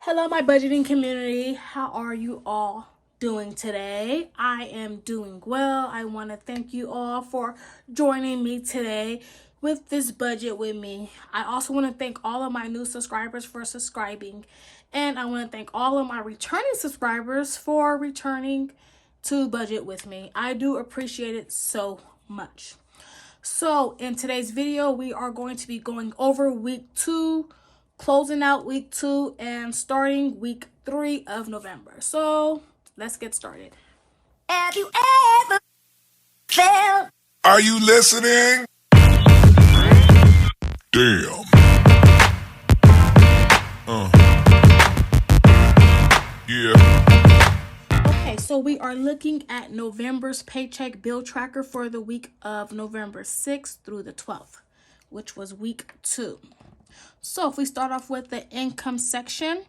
Hello, my budgeting community. How are you all doing today? I am doing well. I want to thank you all for joining me today with this budget with me. I also want to thank all of my new subscribers for subscribing. And I want to thank all of my returning subscribers for returning to budget with me. I do appreciate it so much. So in today's video, we are going to be going over week 2, closing out week 2, and starting week 3 of November. So let's get started. Have you ever felt? Are you listening? Damn. Yeah. Okay, so we are looking at November's paycheck bill tracker for the week of November 6th through the 12th, which was week 2. So if we start off with the income section,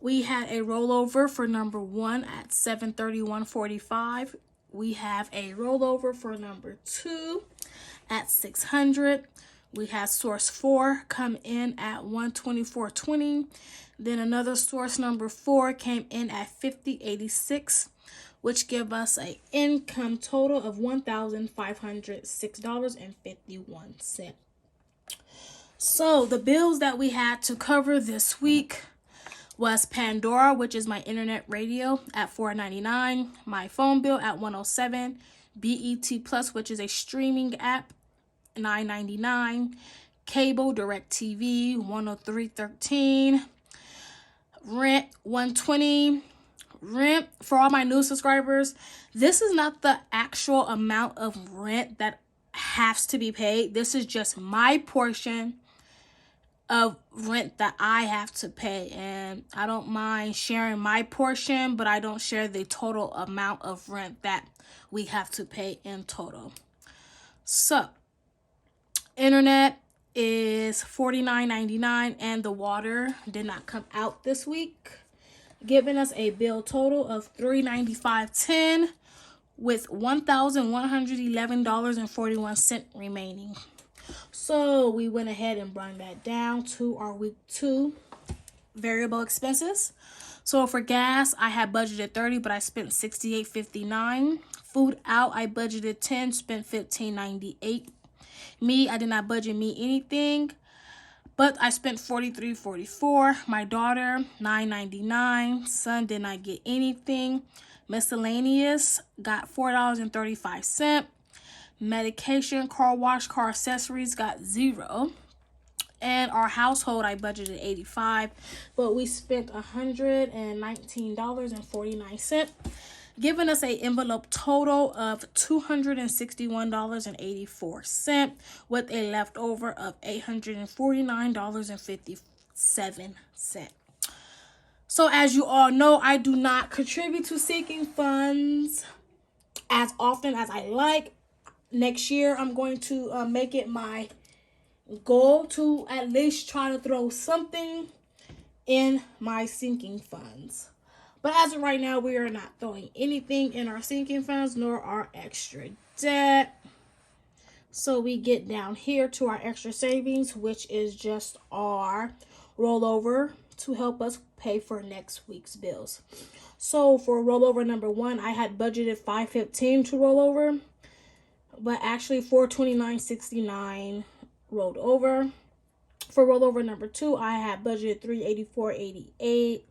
we had a rollover for number 1 at $731.45. We have a rollover for number 2 at $600. We had source 4 come in at $124.20. Then another source number 4 came in at $50.86, which give us an income total of $1,506.51. So the bills that we had to cover this week was Pandora, which is my internet radio, at $4.99, my phone bill at $107, BET Plus, which is a streaming app, $9.99, cable DirecTV, $103.13, rent $120. Rent, for all my new subscribers, this is not the actual amount of rent that has to be paid. This is just my portion of rent that I have to pay, and I don't mind sharing my portion, but I don't share the total amount of rent that we have to pay in total. So internet is $49.99, and the water did not come out this week, giving us a bill total of $395.10 with $1,111.41 remaining. So we went ahead and brought that down to our week 2 variable expenses. So for gas, I had budgeted $30, but I spent $68.59. Food out, I budgeted $10, spent $15.98. Me, I did not budget me anything, but I spent $43.44. My daughter, $9.99. Son did not get anything. Miscellaneous got $4.35. Medication, car wash, car accessories got $0. And our household, I budgeted $85, but we spent $119.49, giving us an envelope total of $261.84 with a leftover of $849.57. So as you all know, I do not contribute to sinking funds as often as I like. Next year, I'm going to make it my goal to at least try to throw something in my sinking funds. But as of right now, we are not throwing anything in our sinking funds nor our extra debt. So we get down here to our extra savings, which is just our rollover to help us pay for next week's bills. So for rollover number 1, I had budgeted $515 to roll over, but actually $429.69 rolled over. For rollover number 2, I had budgeted $384.88,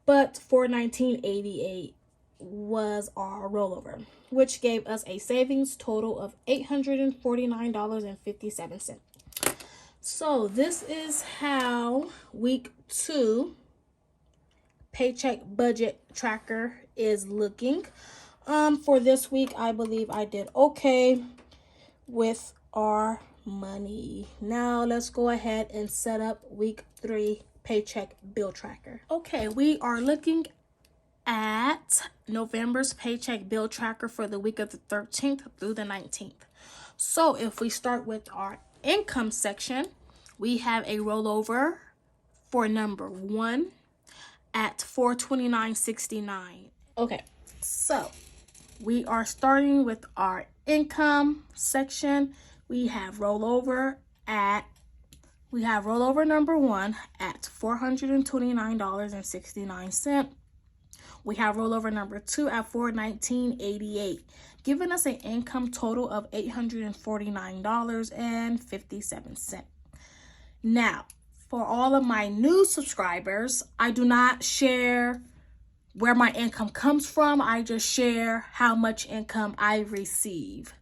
but $419.88 was our rollover, which gave us a savings total of $849.57. So this is how week 2 paycheck budget tracker is looking. For this week, I believe I did okay with our money. Now let's go ahead and set up week 3 paycheck bill tracker. Okay, we are looking at November's paycheck bill tracker for the week of the 13th through the 19th. So if we start with our income section, we have a rollover for number 1 at $429.69. Okay, so we are starting with our income section. We have rollover at We have rollover number 1 at $429.69. We have rollover number 2 at $419.88, giving us an income total of $849.57. Now, for all of my new subscribers, I do not share where my income comes from. I just share how much income I receive.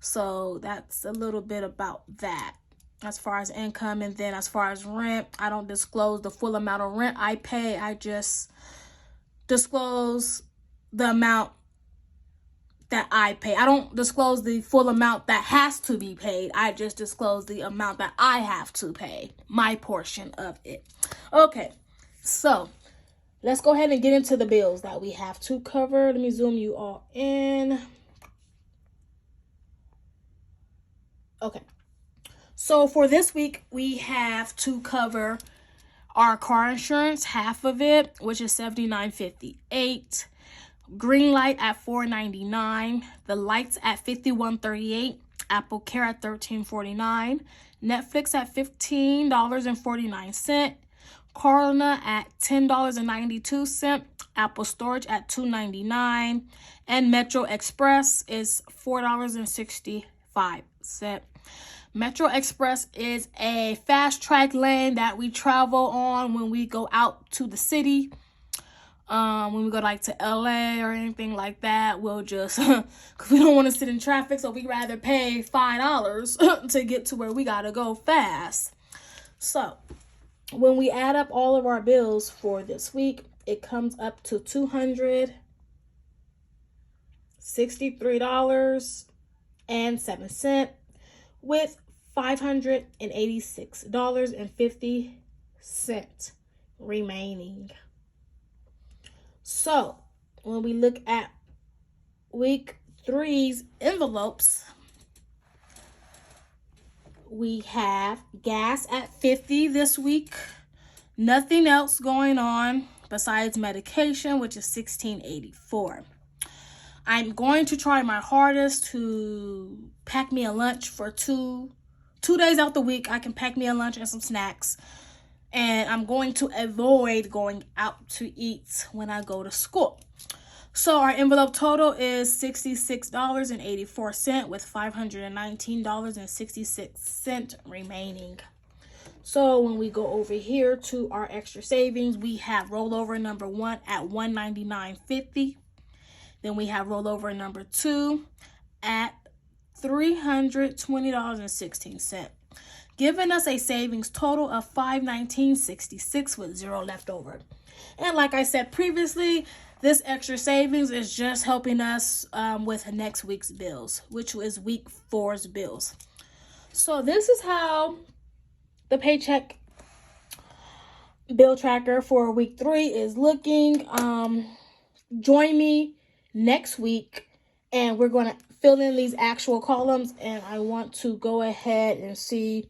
So that's a little bit about that as far as income. And then as far as rent, I don't disclose the full amount of rent I pay. I just disclose the amount that I pay. I don't disclose the full amount that has to be paid. I just disclose the amount that I have to pay, my portion of it. Okay, so let's go ahead and get into the bills that we have to cover. Let me zoom you all in. Okay, so for this week, we have to cover our car insurance, half of it, which is $79.58. Green light at $4.99. The lights at $51.38. Apple Care at $13.49. Netflix at $15.49. Carlina at $10.92. Apple Storage at $2.99. And Metro Express is $4.65. Metro Express is a fast track lane that we travel on when we go out to the city. When we go like to LA or anything like that, we'll just, cause we don't want to sit in traffic, so we rather pay $5 to get to where we gotta go fast. So when we add up all of our bills for this week, it comes up to $263.07 with $586.50 remaining. So when we look at week 3's envelopes, we have gas at $50 this week. Nothing else going on besides medication, which is $16.84. I'm going to try my hardest to pack me a lunch for two days out the week. I can pack me a lunch and some snacks. And I'm going to avoid going out to eat when I go to school. So our envelope total is $66.84 with $519.66 remaining. So when we go over here to our extra savings, we have rollover number 1 at $199.50. Then we have rollover number 2 at $320.16. Giving us a savings total of $519.66 with 0 left over. And like I said previously, this extra savings is just helping us with next week's bills, which is week 4's bills. So this is how the Paycheck bill tracker for week 3 is looking. Join me next week and we're going to fill in these actual columns, and I want to go ahead and see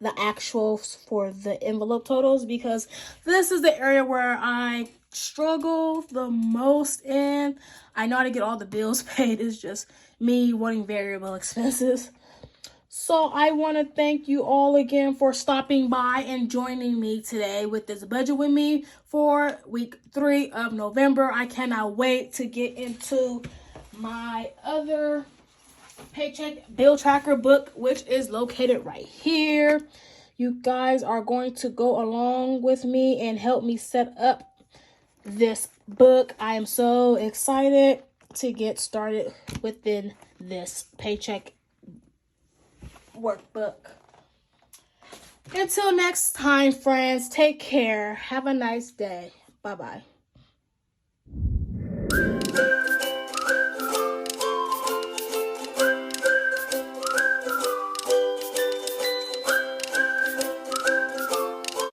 the actuals for the envelope totals, because this is the area where I struggle the most in. I know how to get all the bills paid. It's just me wanting variable expenses. So I want to thank you all again for stopping by and joining me today with this budget with me for week 3 of November. I cannot wait to get into my other Paycheck bill tracker book, which is located right here. You guys are going to go along with me and help me set up this book. I am so excited to get started within this Paycheck workbook. Until next time, friends, take care. Have a nice day. Bye-bye.